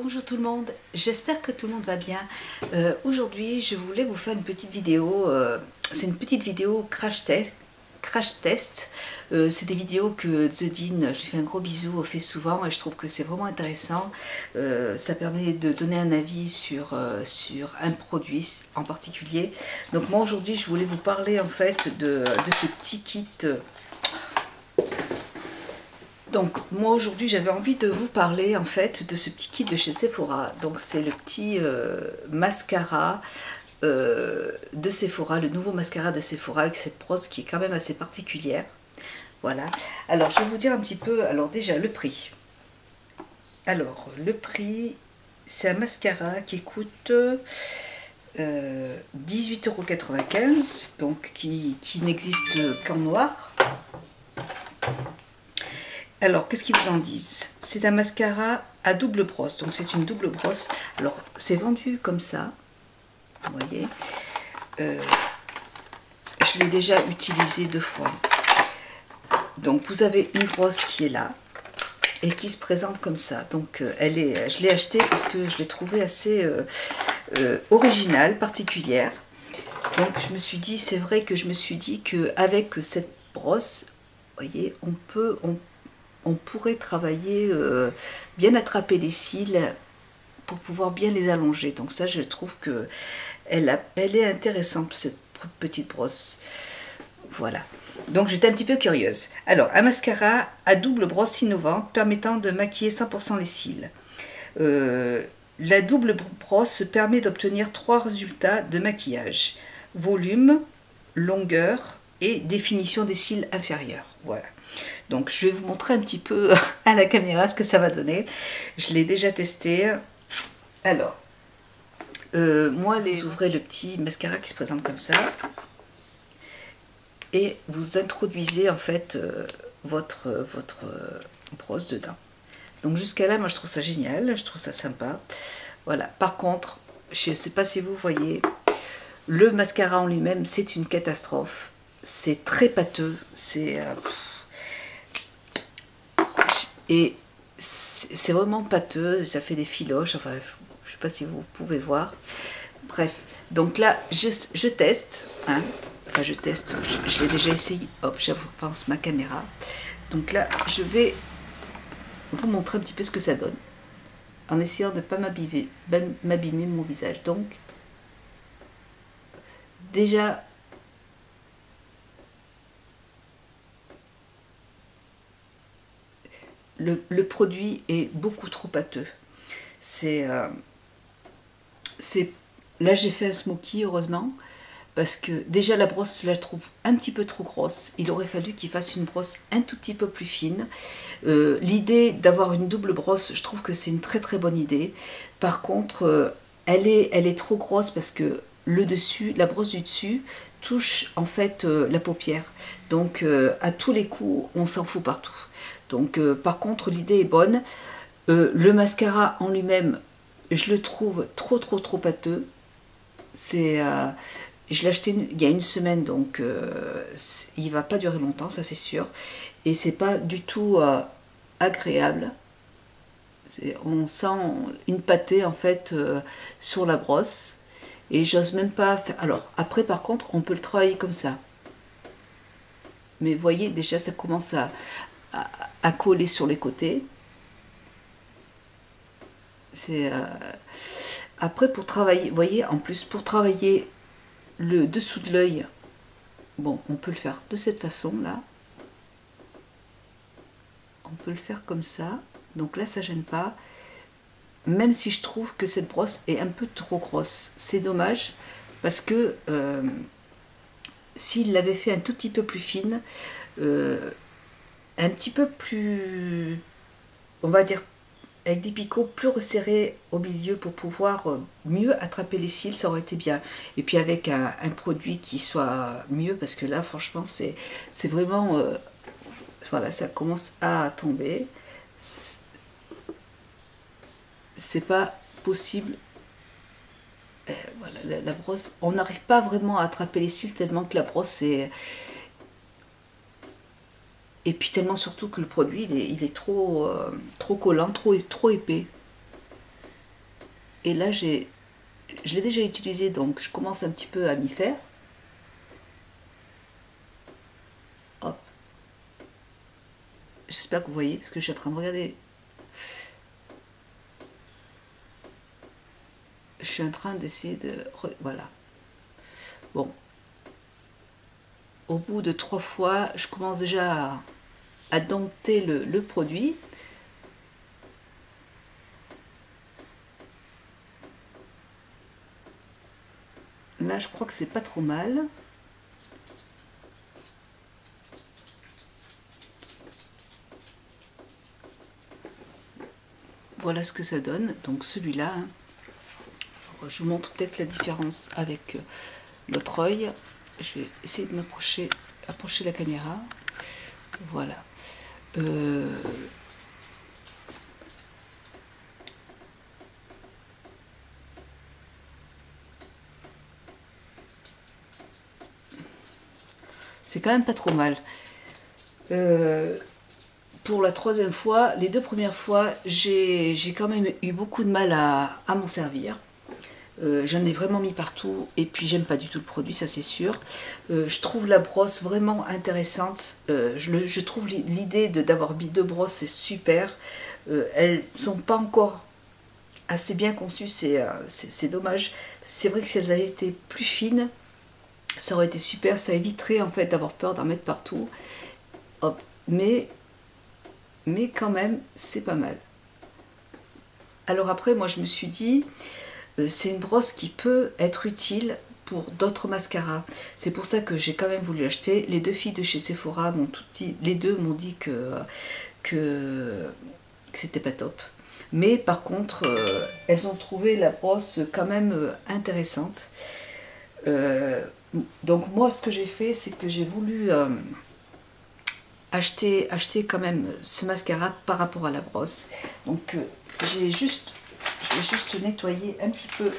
Bonjour tout le monde, j'espère que tout le monde va bien. Aujourd'hui, je voulais vous faire une petite vidéo. C'est une petite vidéo crash test. C'est des vidéos que The Dean, je lui fais un gros bisou, fait souvent et je trouve que c'est vraiment intéressant. Ça permet de donner un avis sur un produit en particulier. Donc moi aujourd'hui, je voulais vous parler en fait de ce petit kit. Donc moi aujourd'hui j'avais envie de vous parler en fait de ce petit kit de chez Sephora. Donc c'est le petit mascara de Sephora, le nouveau mascara de Sephora avec cette brosse qui est quand même assez particulière. Voilà. Alors je vais vous dire un petit peu, alors déjà le prix. Alors le prix, c'est un mascara qui coûte 18,95 €, donc qui n'existe qu'en noir. Alors, qu'est-ce qu'ils vous en disent? C'est un mascara à double brosse, donc c'est une double brosse. Alors, c'est vendu comme ça, vous voyez. Je l'ai déjà utilisé 2 fois. Donc, vous avez une brosse qui est là et qui se présente comme ça. Donc, je l'ai achetée parce que je l'ai trouvée assez originale, particulière. Donc, je me suis dit, c'est vrai que je me suis dit qu'avec cette brosse, vous voyez, on pourrait travailler, bien attraper les cils pour pouvoir bien les allonger. Donc ça, je trouve que elle est intéressante, cette petite brosse. Voilà. Donc j'étais un petit peu curieuse. Alors, un mascara à double brosse innovante permettant de maquiller 100% les cils. La double brosse permet d'obtenir 3 résultats de maquillage: volume, longueur et définition des cils inférieurs. Voilà. Donc je vais vous montrer un petit peu à la caméra ce que ça va donner. Je l'ai déjà testé. Alors, moi, vous ouvrez le petit mascara qui se présente comme ça. Et vous introduisez en fait votre brosse dedans. Donc jusqu'à là, moi je trouve ça génial, je trouve ça sympa. Voilà. Par contre, je ne sais pas si vous voyez, le mascara en lui-même, c'est une catastrophe. C'est très pâteux, et c'est vraiment pâteux, ça fait des filoches, enfin je sais pas si vous pouvez voir. Bref, donc là je teste, hein. Enfin je teste, je l'ai déjà essayé. Hop, j'avance ma caméra. Donc là je vais vous montrer un petit peu ce que ça donne, en essayant de ne pas m'abîmer mon visage. Donc déjà, le produit est beaucoup trop pâteux. Là j'ai fait un smoky, heureusement, parce que déjà la brosse, je la trouve un petit peu trop grosse. Il aurait fallu qu'il fasse une brosse un tout petit peu plus fine. L'idée d'avoir une double brosse, je trouve que c'est une très très bonne idée. Par contre, elle est trop grosse parce que la brosse du dessus touche en fait la paupière. Donc à tous les coups, on s'en fout partout. Donc par contre, l'idée est bonne. Le mascara en lui-même, je le trouve trop pâteux. Je l'ai acheté il y a 1 semaine, donc il va pas durer longtemps, ça c'est sûr. Et c'est pas du tout agréable. On sent une pâtée en fait sur la brosse. Et j'ose même pas faire. Alors après, par contre, on peut le travailler comme ça. Mais vous voyez, déjà ça commence à coller sur les côtés. Après, pour travailler, vous voyez, en plus pour travailler le dessous de l'œil, bon, on peut le faire de cette façon là. On peut le faire comme ça. Donc là, ça gêne pas. Même si je trouve que cette brosse est un peu trop grosse. C'est dommage parce que s'il l'avait fait un tout petit peu plus fine, un petit peu plus, on va dire, avec des picots plus resserrés au milieu pour pouvoir mieux attraper les cils, ça aurait été bien. Et puis avec un produit qui soit mieux, parce que là franchement c'est vraiment voilà, ça commence à tomber, c'est pas possible. Voilà, la brosse, on n'arrive pas vraiment à attraper les cils tellement que la brosse est. Et puis tellement surtout que le produit il est trop collant, trop épais. Et là, je l'ai déjà utilisé, donc je commence un petit peu à m'y faire. Hop. J'espère que vous voyez, parce que je suis en train de regarder. Je suis en train d'essayer de... Voilà. Bon. Au bout de 3 fois, je commence déjà à dompter le produit. Là, je crois que c'est pas trop mal. Voilà ce que ça donne. Donc celui-là, hein. Je vous montre peut-être la différence avec l'autre œil. Je vais essayer de approcher la caméra. Voilà. C'est quand même pas trop mal. Pour la 3e fois, les 2 premières fois, j'ai quand même eu beaucoup de mal à m'en servir. J'en ai vraiment mis partout et puis j'aime pas du tout le produit, ça c'est sûr. Je trouve la brosse vraiment intéressante. Je trouve l'idée d'avoir mis 2 brosses, c'est super. Elles sont pas encore assez bien conçues, c'est dommage. C'est vrai que si elles avaient été plus fines, ça aurait été super, ça éviterait en fait d'avoir peur d'en mettre partout. Hop. Mais quand même, c'est pas mal. Alors après, moi je me suis dit, c'est une brosse qui peut être utile pour d'autres mascaras. C'est pour ça que j'ai quand même voulu l'acheter. Les 2 filles de chez Sephora m'ont tout dit, les 2 m'ont dit que c'était pas top. Mais par contre, elles ont trouvé la brosse quand même intéressante. Donc moi, ce que j'ai fait, c'est que j'ai voulu acheter quand même ce mascara par rapport à la brosse. Donc je vais juste nettoyer un petit peu.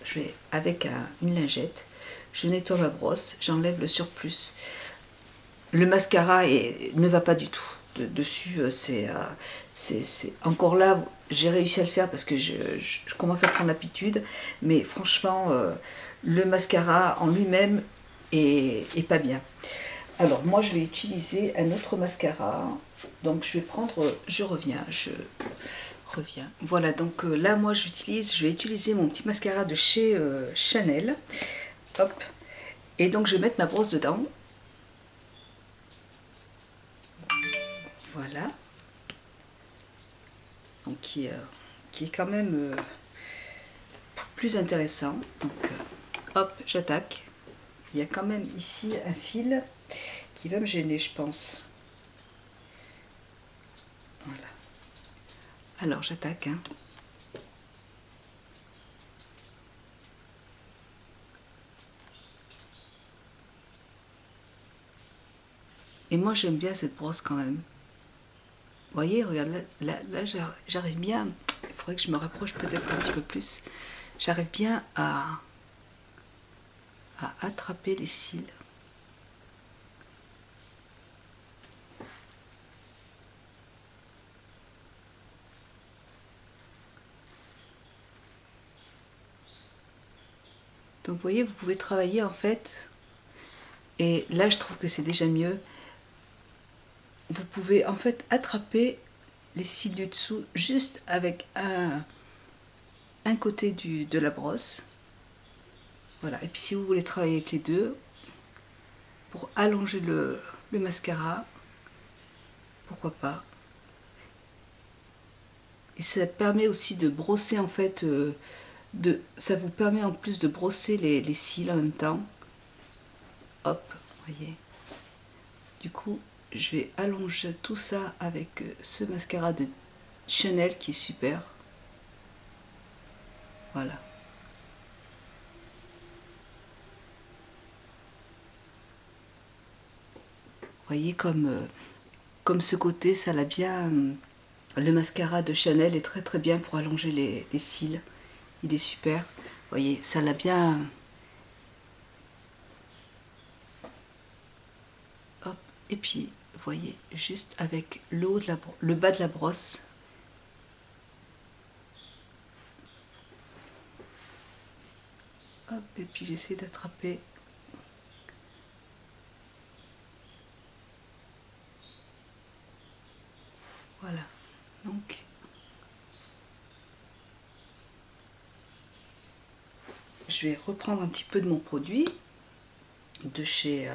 Je vais avec une lingette, je nettoie ma brosse, j'enlève le surplus. Le mascara ne va pas du tout. Dessus, c'est encore là, j'ai réussi à le faire parce que je commence à prendre l'habitude. Mais franchement, le mascara en lui-même est pas bien. Alors moi je vais utiliser un autre mascara, donc je vais prendre, je reviens. Voilà, donc là moi je vais utiliser mon petit mascara de chez Chanel. Hop, et donc je vais mettre ma brosse dedans. Voilà, donc qui est quand même plus intéressant. Donc hop, j'attaque. Il y a quand même ici un fil qui va me gêner, je pense. Voilà. Alors j'attaque. Hein. Et moi j'aime bien cette brosse quand même. Vous voyez, regarde, là j'arrive bien. Il faudrait que je me rapproche peut-être un petit peu plus. J'arrive bien à attraper les cils. Donc vous voyez, vous pouvez travailler en fait, et là je trouve que c'est déjà mieux. Vous pouvez en fait attraper les cils du dessous juste avec un côté de la brosse. Voilà, et puis si vous voulez travailler avec les deux, pour allonger le mascara, pourquoi pas. Et ça permet aussi de brosser en fait, ça vous permet en plus de brosser les cils en même temps. Hop, voyez. Du coup, je vais allonger tout ça avec ce mascara de Chanel qui est super. Voilà. Vous voyez comme ce côté, ça l'a bien... Le mascara de Chanel est très très bien pour allonger les cils. Il est super. Vous voyez, ça l'a bien... Hop. Et puis, vous voyez, juste avec le bas de la brosse. Hop, et puis j'essaie d'attraper. Voilà, donc je vais reprendre un petit peu de mon produit de chez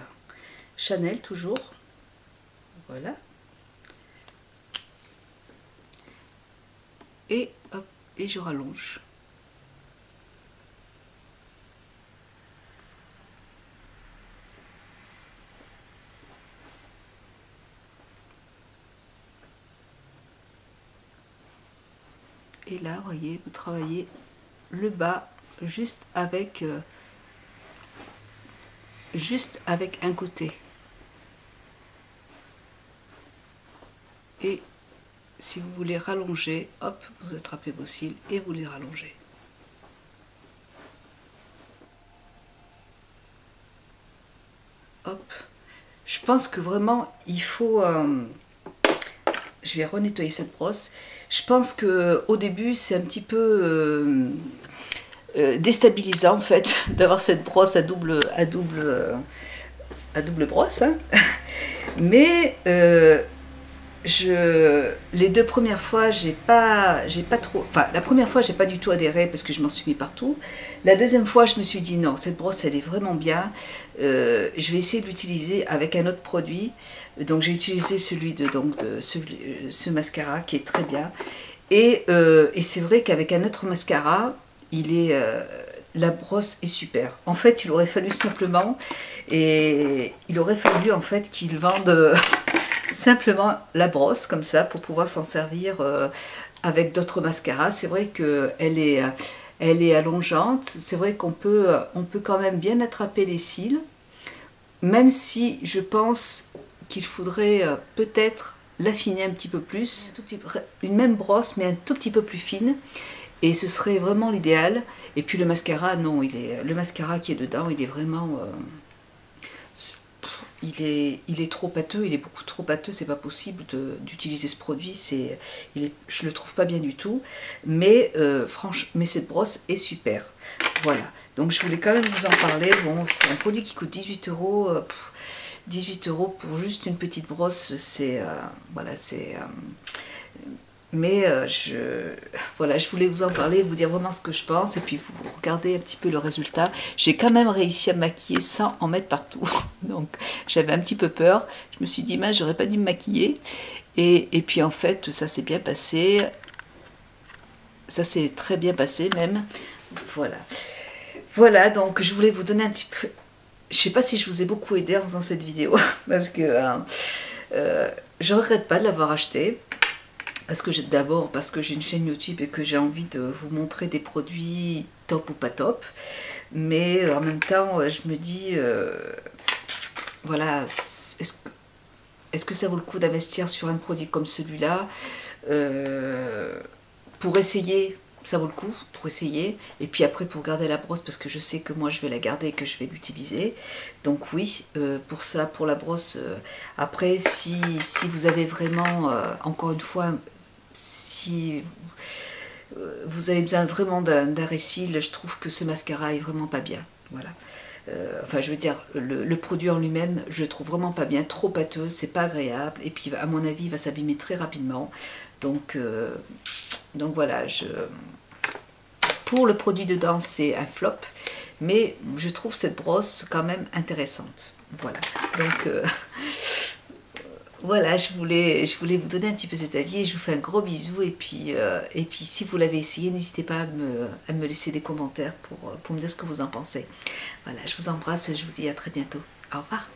Chanel toujours. Voilà. Et hop, et je rallonge. Et là, vous voyez, vous travaillez le bas juste avec un côté. Et si vous voulez rallonger, hop, vous attrapez vos cils et vous les rallongez. Hop. Je pense que vraiment, il faut... je vais renettoyer cette brosse. Je pense que au début, c'est un petit peu déstabilisant en fait d'avoir cette brosse à double brosse. Hein. Mais les deux premières fois, j'ai pas trop... Enfin, la première fois, j'ai pas du tout adhéré parce que je m'en suis mis partout. La deuxième fois, je me suis dit non, cette brosse, elle est vraiment bien. Je vais essayer de l'utiliser avec un autre produit. Donc, j'ai utilisé ce mascara qui est très bien. Et c'est vrai qu'avec un autre mascara, la brosse est super. En fait, il aurait fallu simplement... Et il aurait fallu en fait qu'ils vendent... simplement la brosse comme ça pour pouvoir s'en servir avec d'autres mascaras. C'est vrai qu'elle est allongeante, c'est vrai qu'on peut quand même bien attraper les cils, même si je pense qu'il faudrait peut-être l'affiner un petit peu plus, une même brosse mais un tout petit peu plus fine, et ce serait vraiment l'idéal. Et puis le mascara, non, le mascara qui est dedans, il est vraiment... il est trop pâteux, il est beaucoup trop pâteux, c'est pas possible d'utiliser ce produit, je le trouve pas bien du tout, mais franchement, mais cette brosse est super. Voilà, donc je voulais quand même vous en parler. Bon, c'est un produit qui coûte 18 euros, 18 euros pour juste une petite brosse, voilà, c'est... mais voilà, je voulais vous en parler, vous dire vraiment ce que je pense, et puis vous regardez un petit peu le résultat. J'ai quand même réussi à me maquiller sans en mettre partout. Donc j'avais un petit peu peur. Je me suis dit, mince, j'aurais pas dû me maquiller. Et puis en fait, ça s'est bien passé. Ça s'est très bien passé même. Voilà. Voilà, donc je voulais vous donner un petit peu... Je sais pas si je vous ai beaucoup aidé en faisant cette vidéo, parce que je regrette pas de l'avoir acheté. D'abord parce que j'ai une chaîne YouTube et que j'ai envie de vous montrer des produits top ou pas top, mais en même temps je me dis voilà, est-ce que ça vaut le coup d'investir sur un produit comme celui-là pour essayer? Ça vaut le coup pour essayer, et puis après pour garder la brosse, parce que je sais que moi je vais la garder et que je vais l'utiliser. Donc oui, pour ça, pour la brosse, après si vous avez vraiment, encore une fois, si vous avez besoin vraiment d'un récil, je trouve que ce mascara est vraiment pas bien. Voilà. Enfin, je veux dire, le produit en lui-même, je le trouve vraiment pas bien, trop pâteux, c'est pas agréable, et puis à mon avis, il va s'abîmer très rapidement. Donc voilà, pour le produit dedans, c'est un flop, mais je trouve cette brosse quand même intéressante. Voilà, donc voilà, je voulais vous donner un petit peu cet avis, et je vous fais un gros bisou, et puis si vous l'avez essayé, n'hésitez pas à me laisser des commentaires pour me dire ce que vous en pensez. Voilà, je vous embrasse et je vous dis à très bientôt. Au revoir.